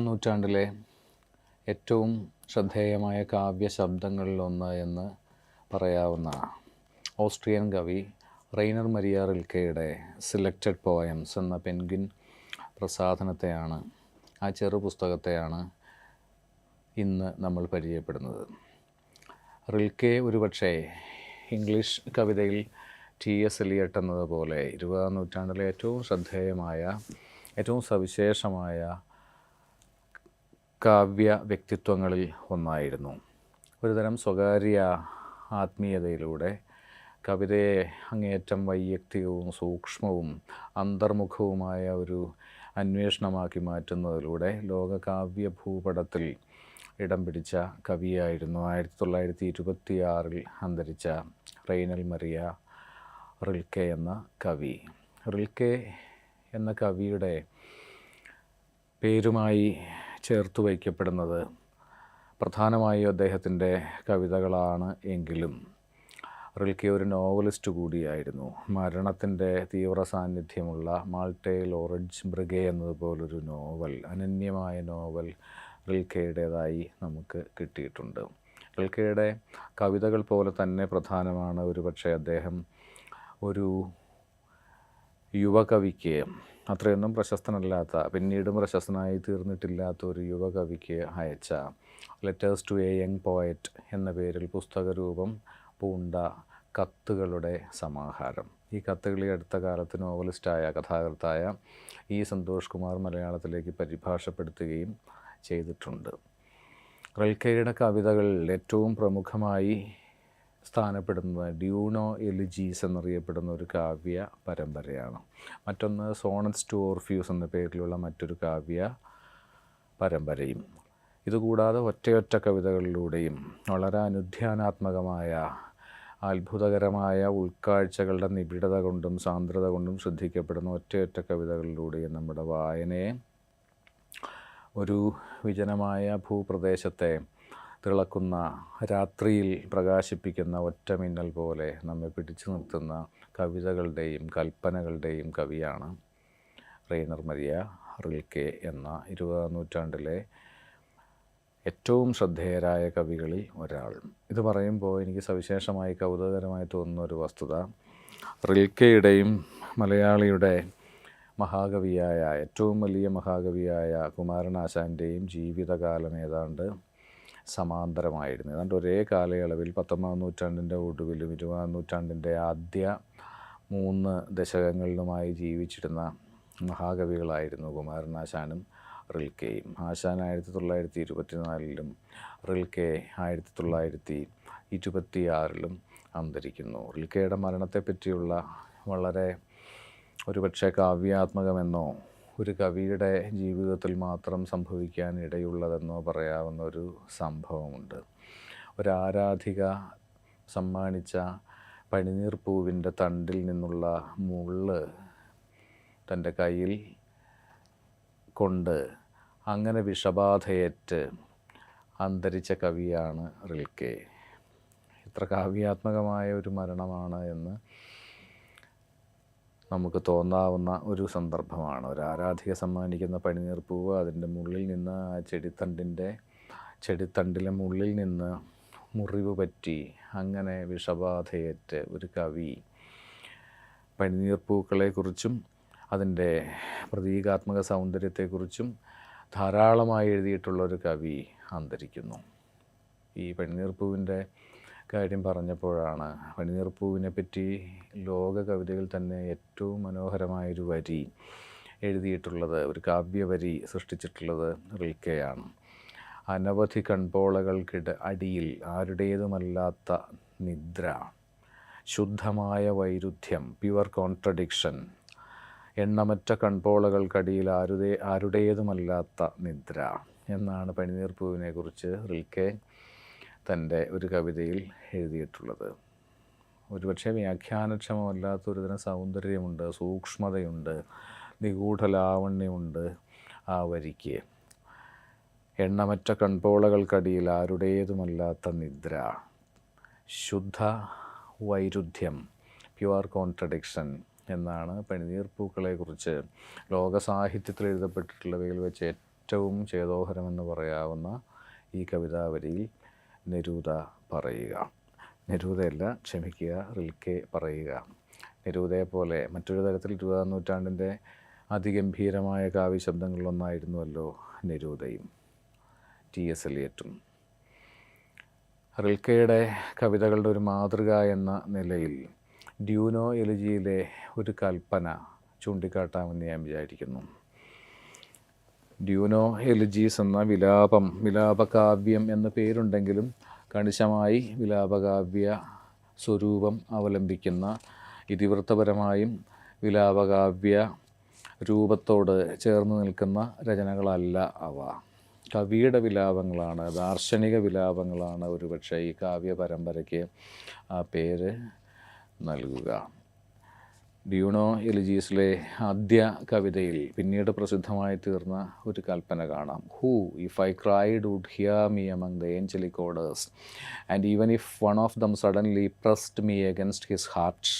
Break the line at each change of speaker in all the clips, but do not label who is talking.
നൂറ്റാണ്ടിലെ ഏറ്റവും ശ്രദ്ധേയമായ കാവ്യശബ്ദങ്ങളിലൊന്ന് എന്ന് പറയാവുന്ന ഓസ്ട്രിയൻ കവി റെയ്നർ മരിയ റിൽക്കെയുടെ സെലക്റ്റഡ് പോയംസ് എന്ന പെൻഗ്വിൻ പ്രസാധനത്തെയാണ്, ആ ചെറു പുസ്തകത്തെയാണ് ഇന്ന് നമ്മൾ പരിചയപ്പെടുന്നത്. റിൽക്കെ ഒരുപക്ഷെ ഇംഗ്ലീഷ് കവിതയിൽ T.S. എലിയട്ട് എന്നതുപോലെ 20-ാം നൂറ്റാണ്ടിലെ ഏറ്റവും ശ്രദ്ധേയമായ, ഏറ്റവും സവിശേഷമായ കാവ്യ വ്യക്തിത്വങ്ങളിൽ ഒന്നായിരുന്നു. ഒരുതരം സ്വകാര്യ ആത്മീയതയിലൂടെ കവിതയെ അങ്ങേയറ്റം വൈയക്തികവും സൂക്ഷ്മവും അന്തർമുഖവുമായ ഒരു അന്വേഷണമാക്കി മാറ്റുന്നതിലൂടെ ലോകകാവ്യ ഭൂപടത്തിൽ ഇടം പിടിച്ച കവിയായിരുന്നു 1926 അന്തരിച്ച റെയ്നർ മരിയ റിൽക്കെ എന്ന കവി. റിൽക്കെ എന്ന കവിയുടെ പേരുമായി ചേർത്ത് വയ്ക്കപ്പെടുന്നത് പ്രധാനമായും അദ്ദേഹത്തിൻ്റെ കവിതകളാണ് എങ്കിലും റിൽക്കെ ഒരു നോവലിസ്റ്റ് കൂടിയായിരുന്നു. മരണത്തിൻ്റെ തീവ്ര സാന്നിധ്യമുള്ള മാൾട്ടെ ലോറൻസ് ബ്രിഗെ എന്നതുപോലൊരു നോവൽ, അനന്യമായ നോവൽ റിൽക്കെയുടേതായി നമുക്ക് കിട്ടിയിട്ടുണ്ട്. റിൽക്കെയുടെ കവിതകൾ പോലെ തന്നെ പ്രധാനമാണ് ഒരുപക്ഷെ അദ്ദേഹം ഒരു യുവകവിക്ക്, അത്രയൊന്നും പ്രശസ്തനല്ലാത്ത, പിന്നീടും പ്രശസ്തനായി തീർന്നിട്ടില്ലാത്ത ഒരു യുവകവിക്ക് അയച്ച letters to a young poet എന്ന പേരിൽ പുസ്തകരൂപം പൂണ്ട കത്തുകളുടെ സമാഹാരം. ഈ കത്തുകൾ ഈ അടുത്ത കാലത്ത് നോവലിസ്റ്റായ, കഥാകൃത്തായ E. സന്തോഷ് കുമാർ മലയാളത്തിലേക്ക് പരിഭാഷപ്പെടുത്തുകയും ചെയ്തിട്ടുണ്ട്. റിൽക്കെയുടെ കവിതകളിൽ ഏറ്റവും പ്രമുഖമായി സ്ഥാനപ്പെടുന്നത് ഡ്യൂനോ എലിജീസ് എന്നറിയപ്പെടുന്ന ഒരു കാവ്യ പരമ്പരയാണ്. മറ്റൊന്ന് സോണറ്റ്സ് ടു ഓർഫ്യൂസ് എന്ന പേരിലുള്ള മറ്റൊരു കാവ്യ പരമ്പരയും. ഇതുകൂടാതെ ഒറ്റയൊറ്റ കവിതകളിലൂടെയും വളരെ അനുധ്യാനാത്മകമായ, അത്ഭുതകരമായ ഉൾക്കാഴ്ചകളുടെ നിബിഡത കൊണ്ടും സാന്ദ്രത കൊണ്ടും ശ്രദ്ധിക്കപ്പെടുന്ന ഒറ്റയൊറ്റ കവിതകളിലൂടെയും നമ്മുടെ വായനയെ ഒരു വിജനമായ ഭൂപ്രദേശത്തെ തിളക്കുന്ന രാത്രിയിൽ പ്രകാശിപ്പിക്കുന്ന ഒറ്റമിന്നൽ പോലെ നമ്മെ പിടിച്ചു നിർത്തുന്ന കവിതകളുടെയും കൽപ്പനകളുടെയും കവിയാണ് റെയ്നർ മരിയ റിൽക്കെ എന്ന 20-ാം നൂറ്റാണ്ടിലെ ഏറ്റവും ശ്രദ്ധേയരായ കവികളിൽ ഒരാൾ. ഇത് പറയുമ്പോൾ എനിക്ക് സവിശേഷമായി കൗതുകകരമായി തോന്നുന്ന ഒരു വസ്തുത, റിൽക്കെയുടെയും മലയാളിയുടെ മഹാകവിയായ, ഏറ്റവും വലിയ മഹാകവിയായ കുമാരനാശാൻ്റെയും ജീവിതകാലം ഏതാണ്ട് സമാന്തരമായിരുന്നു. ഏതാണ്ട് ഒരേ കാലയളവിൽ 19-ാം നൂറ്റാണ്ടിൻ്റെ ഒടുവിലും 20-ാം നൂറ്റാണ്ടിൻ്റെ ആദ്യ 3 ദശകങ്ങളിലുമായി ജീവിച്ചിരുന്ന മഹാകവികളായിരുന്നു കുമാരനാശാനും റിൽക്കെയും. ആശാൻ 1924-ലും റിൽക്കെ 1926-ലും അന്തരിക്കുന്നു. റിൽക്കെയുടെ മരണത്തെപ്പറ്റിയുള്ള വളരെ ഒരുപക്ഷെ കാവ്യാത്മകമെന്നോ ഒരു കവിയുടെ ജീവിതത്തിൽ മാത്രം സംഭവിക്കാൻ ഇടയുള്ളതെന്നോ പറയാവുന്ന ഒരു സംഭവമുണ്ട്. ഒരാരാധിക സമ്മാനിച്ച പനിനീർപ്പൂവിൻ്റെ തണ്ടിൽ നിന്നുള്ള മുള്ള് തൻ്റെ കയ്യിൽ കൊണ്ട് അങ്ങനെ വിഷബാധയേറ്റ് അന്തരിച്ച കവിയാണ് റിൽക്കെ. ഇത്ര കാവ്യാത്മകമായ ഒരു മരണമാണ് എന്ന് നമുക്ക് തോന്നാവുന്ന ഒരു സന്ദർഭമാണ്. ഒരു ആരാധിക സമ്മാനിക്കുന്ന പനിനീർപ്പൂവ്, അതിൻ്റെ മുള്ളിൽ നിന്ന്, ആ ചെടിത്തണ്ടിലെ മുള്ളിൽ നിന്ന് മുറിവ് പറ്റി അങ്ങനെ വിഷബാധയേറ്റ് ഒരു കവി പനിനീർപ്പൂക്കളെക്കുറിച്ചും അതിൻ്റെ പ്രതീകാത്മക സൗന്ദര്യത്തെക്കുറിച്ചും ധാരാളമായി എഴുതിയിട്ടുള്ളൊരു കവി അന്തരിക്കുന്നു. ഈ പനിനീർപ്പൂവിൻ്റെ കാര്യം പറഞ്ഞപ്പോഴാണ് പനിനീർപ്പൂവിനെ പറ്റി ലോക കവിതയിൽ തന്നെ ഏറ്റവും മനോഹരമായൊരു വരി എഴുതിയിട്ടുള്ളത്, ഒരു കാവ്യവരി സൃഷ്ടിച്ചിട്ടുള്ളത് റിൽക്കെയാണ്. അനവധി കൺപോളകൾക്കിട അടിയിൽ ആരുടേതുമല്ലാത്ത നിദ്ര, ശുദ്ധമായ വൈരുദ്ധ്യം, പ്യുവർ കോൺട്രഡിക്ഷൻ, എണ്ണമറ്റ കൺപോളകൾക്കടിയിൽ ആരുടേതുമല്ലാത്ത നിദ്ര എന്നാണ് പനിനീർപ്പൂവിനെ കുറിച്ച് റിൽക്കെ തൻ്റെ ഒരു കവിതയിൽ എഴുതിയിട്ടുള്ളത്. ഒരുപക്ഷെ വ്യാഖ്യാനക്ഷമമല്ലാത്തൊരുതരം സൗന്ദര്യമുണ്ട്, സൂക്ഷ്മതയുണ്ട്, നിഗൂഢ ലാവണ്യമുണ്ട് ആ വരിക്ക്. എണ്ണമറ്റ കൺപോളകൾക്കടിയിൽ ആരുടേതുമല്ലാത്ത നിദ്ര, ശുദ്ധ വൈരുദ്ധ്യം, പ്യുവർ കോൺട്രഡിക്ഷൻ എന്നാണ് പനിനീർപ്പൂക്കളെക്കുറിച്ച് ലോകസാഹിത്യത്തിൽ എഴുതപ്പെട്ടിട്ടുള്ളവയിൽ വെച്ച് ഏറ്റവും ചേതോഹരമെന്ന് പറയാവുന്ന ഈ കവിതാവരിയിൽ നെരൂദ പറയുക, നെരൂദയല്ല ക്ഷമിക്കുക, റിൽക്കെ പറയുക. നെരൂദയെപ്പോലെ മറ്റൊരു തരത്തിൽ 20-ാം നൂറ്റാണ്ടിൻ്റെ അതിഗംഭീരമായ കാവ്യശബ്ദങ്ങളിലൊന്നായിരുന്നുവല്ലോ നെരൂദയും T.S. എലിയറ്റും. റിൽക്കെയുടെ കവിതകളുടെ ഒരു മാതൃക എന്ന നിലയിൽ ഡ്യൂനോ എലിജിയിലെ ഒരു കൽപ്പന ചൂണ്ടിക്കാട്ടാമെന്ന് ഞാൻ വിചാരിക്കുന്നു. ഡ്യൂനോ എലിജീസ് എന്ന വിലാപകാവ്യം എന്ന പേരുണ്ടെങ്കിലും കണിശമായി വിലാപകാവ്യ സ്വരൂപം അവലംബിക്കുന്ന, ഇതിവൃത്തപരമായും വിലാപകാവ്യ രൂപത്തോട് ചേർന്ന് നിൽക്കുന്ന രചനകളല്ല അവ. കവിയുടെ വിലാപങ്ങളാണ്, ദാർശനിക വിലാപങ്ങളാണ് ഒരുപക്ഷെ ഈ കാവ്യ പരമ്പരയ്ക്ക് ആ പേര് നൽകുക. ഡ്യൂനോ എലിജീസിലെ ആദ്യ കവിതയിൽ പിന്നീട് പ്രസിദ്ധമായി തീർന്ന ഒരു കൽപ്പന കാണാം. Who if I cried would hear me among the angelic orders and even if one of them suddenly pressed me against his heart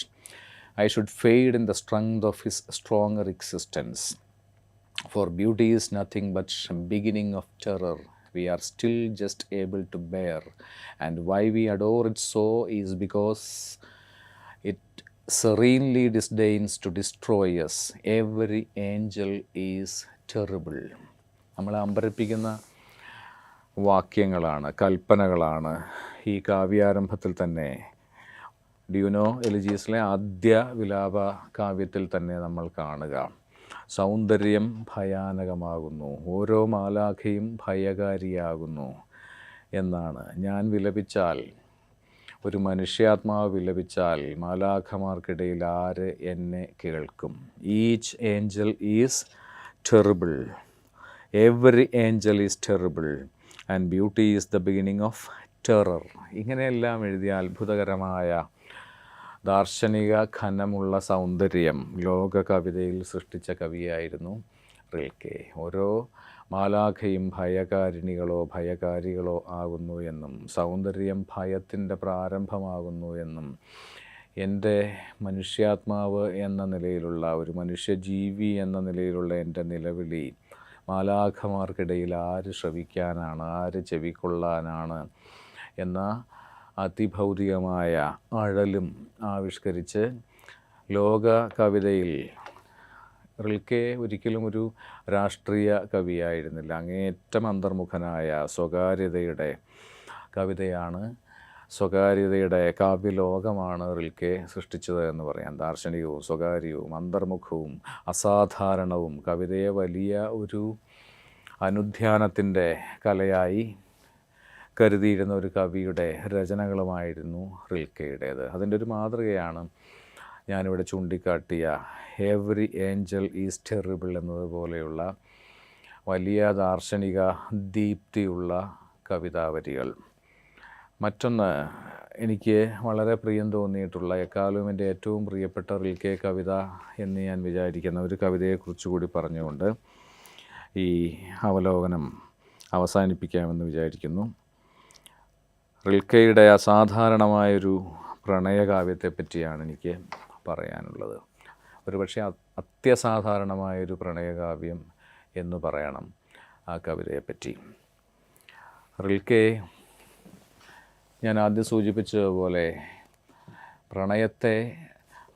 I should fade in the strength of his stronger existence. For beauty is nothing but beginning of terror we are still just able to bear, and why we adore it so is because it serenely disdains to destroy us. Every angel is terrible. നമ്മളെ അമ്പരപ്പിക്കുന്ന വാക്യങ്ങളാണ്, കൽപ്പനകളാണ് ഈ കാവ്യാരംഭത്തിൽ തന്നെ, ഡ്യൂനോ എലിജീസിലെ ആദ്യ വിലാപ കാവ്യത്തിൽ തന്നെ നമ്മൾ കാണുക. സൗന്ദര്യം ഭയാനകമാകുന്നു, ഓരോ മാലാഖയും ഭയകാരിയാകുന്നു എന്നാണ്. ഞാൻ വിലപിച്ചാൽ, ഒരു മനുഷ്യാത്മാവ് വിലപിച്ചാൽ മാലാഖമാർക്കിടയിൽ ആര് എന്നെ കേൾക്കും? Each Angel is terrible, every Angel is terrible and beauty is the beginning of terror. ഇങ്ങനെയെല്ലാം എഴുതിയ അത്ഭുതകരമായ ദാർശനിക ഘനമുള്ള സൗന്ദര്യം ലോക കവിതയിൽ സൃഷ്ടിച്ച കവിയായിരുന്നു റിൽക്കെ. ഓരോ മാലാഖയും ഭയകാരികളോ ആകുന്നു എന്നും, സൗന്ദര്യം ഭയത്തിൻ്റെ പ്രാരംഭമാകുന്നു എന്നും, എൻ്റെ മനുഷ്യാത്മാവ് എന്ന നിലയിലുള്ള, ഒരു മനുഷ്യജീവി എന്ന നിലയിലുള്ള എൻ്റെ നിലവിളി മാലാഖമാർക്കിടയിൽ ആര് ശ്രവിക്കാനാണ്, ആര് ചെവിക്കൊള്ളാനാണ് എന്ന അതിഭൗതികമായ അഴലും ആവിഷ്കരിച്ച് ലോക കവിതയിൽ റിൽക്കെ ഒരിക്കലും ഒരു രാഷ്ട്രീയ കവിയായിരുന്നില്ല. അങ്ങേയറ്റം അന്തർമുഖനായ സ്വകാര്യതയുടെ കവിതയാണ്, സ്വകാര്യതയുടെ കാവ്യലോകമാണ് റിൽക്കെ സൃഷ്ടിച്ചത് എന്ന് പറയാം. ദാർശനികവും സ്വകാര്യവും അന്തർമുഖവും അസാധാരണവും കവിതയെ വലിയ ഒരു അനുധ്യാനത്തിൻ്റെ കലയായി കരുതിയിരുന്ന ഒരു കവിയുടെ രചനകളുമായിരുന്നു റിൽക്കെയുടേത്. അതിൻ്റെ ഒരു മാതൃകയാണ് ഞാനിവിടെ ചൂണ്ടിക്കാട്ടിയ എവറി ഏഞ്ചൽ ഈസ് ടെറിബിൾ എന്നതുപോലെയുള്ള വലിയ ദാർശനിക ദീപ്തിയുള്ള കവിതാവരികൾ. മറ്റൊന്ന്, എനിക്ക് വളരെ പ്രിയം തോന്നിയിട്ടുള്ള, എക്കാലവും എൻ്റെ ഏറ്റവും പ്രിയപ്പെട്ട റിൽക്കെ കവിത എന്ന് ഞാൻ വിചാരിക്കുന്ന ഒരു കവിതയെക്കുറിച്ച് കൂടി പറഞ്ഞുകൊണ്ട് ഈ അവലോകനം അവസാനിപ്പിക്കാമെന്ന് വിചാരിക്കുന്നു. റിൽക്കെയുടെ അസാധാരണമായൊരു പ്രണയകാവ്യത്തെ പറ്റിയാണ് എനിക്ക് പറയാനുള്ളത്. ഒരുപക്ഷെ അത്യസാധാരണമായൊരു പ്രണയകാവ്യം എന്ന് പറയണം ആ കവിതയെപ്പറ്റി. റിൽക്കെ, ഞാൻ ആദ്യം സൂചിപ്പിച്ചതുപോലെ, പ്രണയത്തെ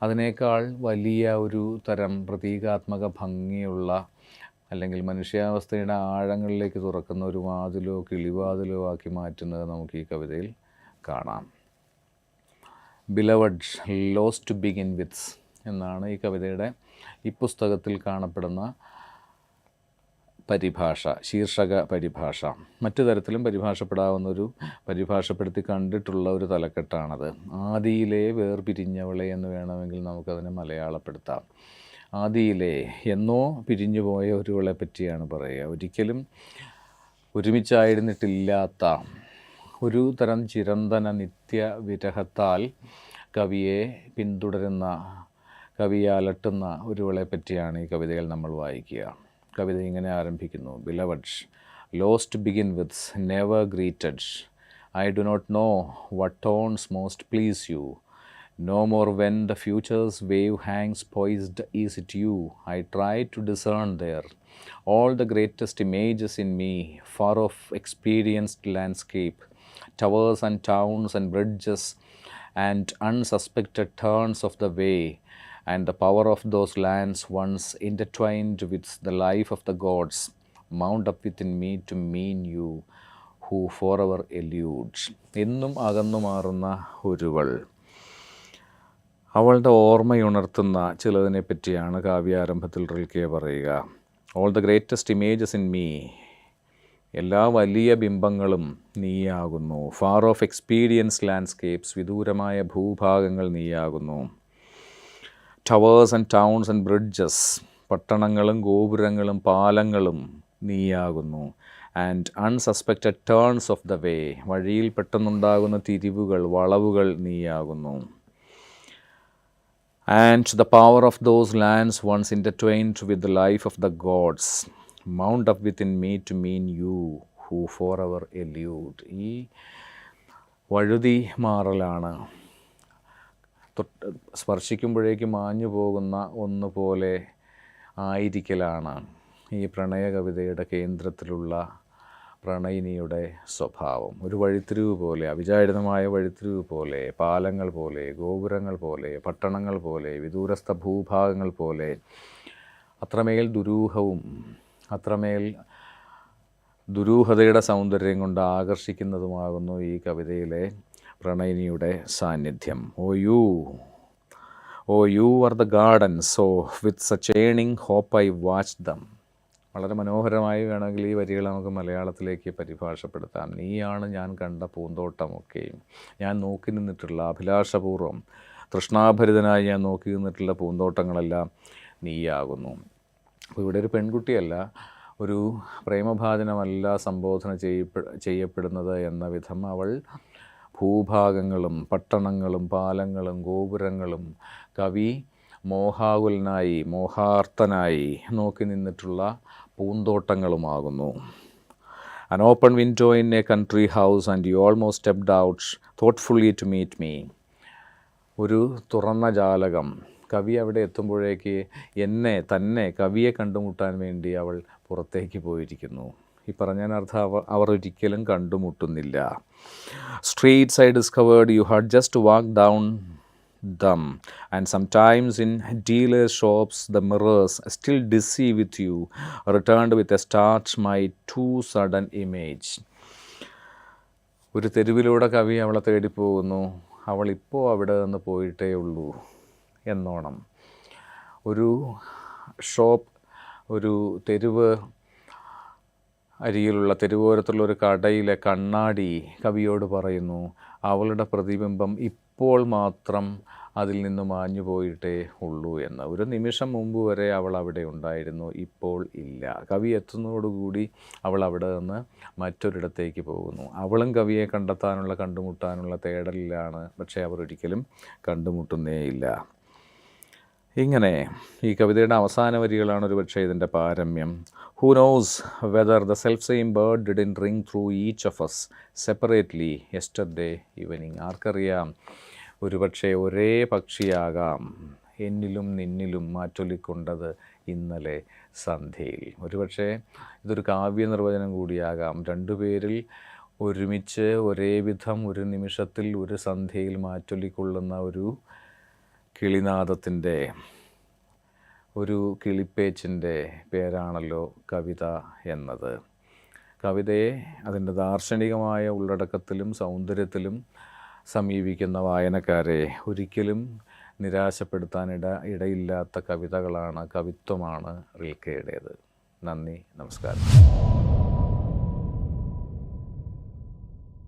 അതിനേക്കാൾ വലിയ ഒരു തരം പ്രതീകാത്മക ഭംഗിയുള്ള, അല്ലെങ്കിൽ മനുഷ്യാവസ്ഥയുടെ ആഴങ്ങളിലേക്ക് തുറക്കുന്ന ഒരു വാതിലോ കിളിവാതിലോ ആക്കി മാറ്റുന്നത് നമുക്ക് ഈ കവിതയിൽ കാണാം. Beloved lost to begin with എന്നാണ് ഈ കവിതയുടെ ഈ പുസ്തകത്തിൽ കാണപ്പെടുന്ന പരിഭാഷ, ശീർഷക പരിഭാഷ. മറ്റു തരത്തിലും പരിഭാഷപ്പെടുത്തി കണ്ടിട്ടുള്ള ഒരു തലക്കെട്ടാണത്. ആദിയിലെ വേർപിരിഞ്ഞവളെ എന്ന് വേണമെങ്കിൽ നമുക്കതിനെ മലയാളപ്പെടുത്താം. ആദിയിലെ എന്നോ പിരിഞ്ഞുപോയ ഒരുവളെ പറ്റിയാണ് പറയുക. ഒരിക്കലും ഒരുമിച്ചായിരുന്നിട്ടില്ലാത്ത ഒരു തരം ചിരന്തന നിത്യവിരഹത്താൽ കവിയെ പിന്തുടരുന്ന, കവിയെ അലട്ടുന്ന ഒരുവളെ പറ്റിയാണ് ഈ കവിതയിൽ നമ്മൾ വായിക്കുക. കവിത ഇങ്ങനെ ആരംഭിക്കുന്നു. Beloved, lost begin with, never greeted. I do not know what tones most please you. No more when the future's wave hangs poised is it you I try to discern there. all the greatest images in me, far off experienced landscape, towers and towns and bridges and unsuspected turns of the way, and the power of those lands once intertwined with the life of the gods, mount up within me to mean you, who forever eludes. എന്നും അകന്നു മാറുന്ന ഒരുവൾ, അവളുടെ ഓർമ്മയുണർത്തുന്ന ചിലതിനെ പറ്റിയാണ് കാവ്യാരംഭത്തിൽ Rilke പറയുക. All the greatest images in me, എല്ലാ വലിയ ബിംബങ്ങളും നീയാകുന്നു. ഫാർ ഓഫ് എക്സ്പീരിയൻസ് ലാൻഡ്സ്കേപ്സ്, വിദൂരമായ ഭൂഭാഗങ്ങൾ നീയാകുന്നു. Towers and towns and bridges, പട്ടണങ്ങളും ഗോപുരങ്ങളും പാലങ്ങളും നീയാകുന്നു. And unsuspected turns of the way, വഴിയിൽ പെട്ടെന്നുണ്ടാകുന്ന തിരിവുകൾ, വളവുകൾ നീയാകുന്നു. And the power of those lands once intertwined with the life of the gods, mount up within me to mean you, who forever elude. ഈ വഴുതി മാറലാണ്, സ്പർശിക്കുമ്പോഴേക്കും മാഞ്ഞു പോകുന്ന ഒന്നുപോലെ ആയിരിക്കലാണ് ഈ പ്രണയ കവിതയുടെ കേന്ദ്രത്തിലുള്ള പ്രണയിനിയുടെ സ്വഭാവം. ഒരു വഴിത്തിരിവ് പോലെ, അവിചാരിതമായ വഴിത്തിരിവ് പോലെ, പാലങ്ങൾ പോലെ, ഗോപുരങ്ങൾ പോലെ, പട്ടണങ്ങൾ പോലെ, വിദൂരസ്ഥ ഭൂഭാഗങ്ങൾ പോലെ, അത്രമേൽ ദുരൂഹവും അത്രമേൽ ദുരൂഹതയുടെ സൗന്ദര്യം കൊണ്ട് ആകർഷിക്കുന്നതുമാകുന്നു ഈ കവിതയിലെ പ്രണയിനിയുടെ സാന്നിധ്യം. O you are the garden, so with such earning hope I watch them. വളരെ മനോഹരമായി വേണമെങ്കിൽ ഈ വരികൾ നമുക്ക് മലയാളത്തിലേക്ക് പരിഭാഷപ്പെടുത്താം. നീയാണ് ഞാൻ കണ്ട പൂന്തോട്ടമൊക്കെയും, ഞാൻ നോക്കി നിന്നിട്ടുള്ള, അഭിലാഷപൂർവ്വം തൃഷ്ണാഭരിതനായി ഞാൻ നോക്കി നിന്നിട്ടുള്ള പൂന്തോട്ടങ്ങളെല്ലാം നീയാകുന്നു. അപ്പോൾ ഇവിടെ ഒരു പെൺകുട്ടിയല്ല, ഒരു പ്രേമഭാജനമല്ല സംബോധന ചെയ്യപ്പെടുന്നത് എന്ന വിധം അവൾ ഭൂഭാഗങ്ങളും പട്ടണങ്ങളും പാലങ്ങളും ഗോപുരങ്ങളും കവി മോഹാകുലനായി മോഹാർത്തനായി നോക്കി നിന്നിട്ടുള്ള പൂന്തോട്ടങ്ങളുമാകുന്നു. An open window in a country house and you almost stepped out thoughtfully to meet me. ഒരു തുറന്ന ജാലകം. കവി അവിടെ എത്തുമ്പോഴേക്ക് തന്നെ കവിയെ കണ്ടുമുട്ടാൻ വേണ്ടി അവൾ പുറത്തേക്ക് പോയിരിക്കുന്നു. ഈ പറഞ്ഞതിനർത്ഥം അവർ ഒരിക്കലും കണ്ടുമുട്ടുന്നില്ല. Streets I discovered you had just walked down them, and sometimes in dealers' shops the mirrors, still dizzy with you, returned with a start my too sudden image. ഒരു തെരുവിലൂടെ കവി അവളെ തേടിപ്പോകുന്നു, അവളിപ്പോൾ അവിടെ നിന്ന് പോയിട്ടേ ഉള്ളൂ എന്നോണം. ഒരു ഷോപ്പ്, ഒരു തെരുവ് അരികിലുള്ള തെരുവോരത്തുള്ള ഒരു കടയിലെ കണ്ണാടി കവിയോട് പറയുന്നു, അവളുടെ പ്രതിബിംബം ഇപ്പോൾ മാത്രം അതിൽ നിന്ന് മാഞ്ഞു പോയിട്ടേ ഉള്ളൂ എന്ന്. ഒരു നിമിഷം മുമ്പ് വരെ അവൾ അവിടെ ഉണ്ടായിരുന്നു, ഇപ്പോൾ ഇല്ല. കവി എത്തുന്നതോടുകൂടി അവൾ അവിടെ നിന്ന് മറ്റൊരിടത്തേക്ക് പോകുന്നു. അവളും കവിയെ കണ്ടുമുട്ടാനുള്ള തേടലിലാണ്, പക്ഷേ അവർ ഒരിക്കലും കണ്ടുമുട്ടുന്നേയില്ല. ഇങ്ങനെ ഈ കവിതയുടെ അവസാന വരികളാണ് ഒരു പക്ഷേ ഇതിൻ്റെ പാരമ്യം. Who knows whether the self-same bird didn't ring through each of us separately yesterday evening. ആർക്കറിയാം, ഒരുപക്ഷെ ഒരേ പക്ഷിയാകാം എന്നിലും നിന്നിലും മാറ്റൊലിക്കൊണ്ടത് ഇന്നലെ സന്ധ്യയിൽ. ഒരുപക്ഷെ ഇതൊരു കാവ്യ നിർവചനം കൂടിയാകാം. രണ്ടുപേരിൽ ഒരുമിച്ച് ഒരേ വിധം ഒരു നിമിഷത്തിൽ ഒരു സന്ധ്യയിൽ മാറ്റൊലിക്കൊള്ളുന്ന ഒരു കിളിനാദത്തിൻ്റെ, ഒരു കിളിപ്പേച്ചിൻ്റെ പേരാണല്ലോ കവിത എന്നത്. കവിതയെ അതിൻ്റെ ദാർശനികമായ ഉള്ളടക്കത്തിലും സൗന്ദര്യത്തിലും സമീപിക്കുന്ന വായനക്കാരെ ഒരിക്കലും നിരാശപ്പെടുത്താൻ ഇടയില്ലാത്ത കവിതകളാണ്, കവിത്വമാണ് റിൽക്കെയുടേത്. നന്ദി, നമസ്കാരം.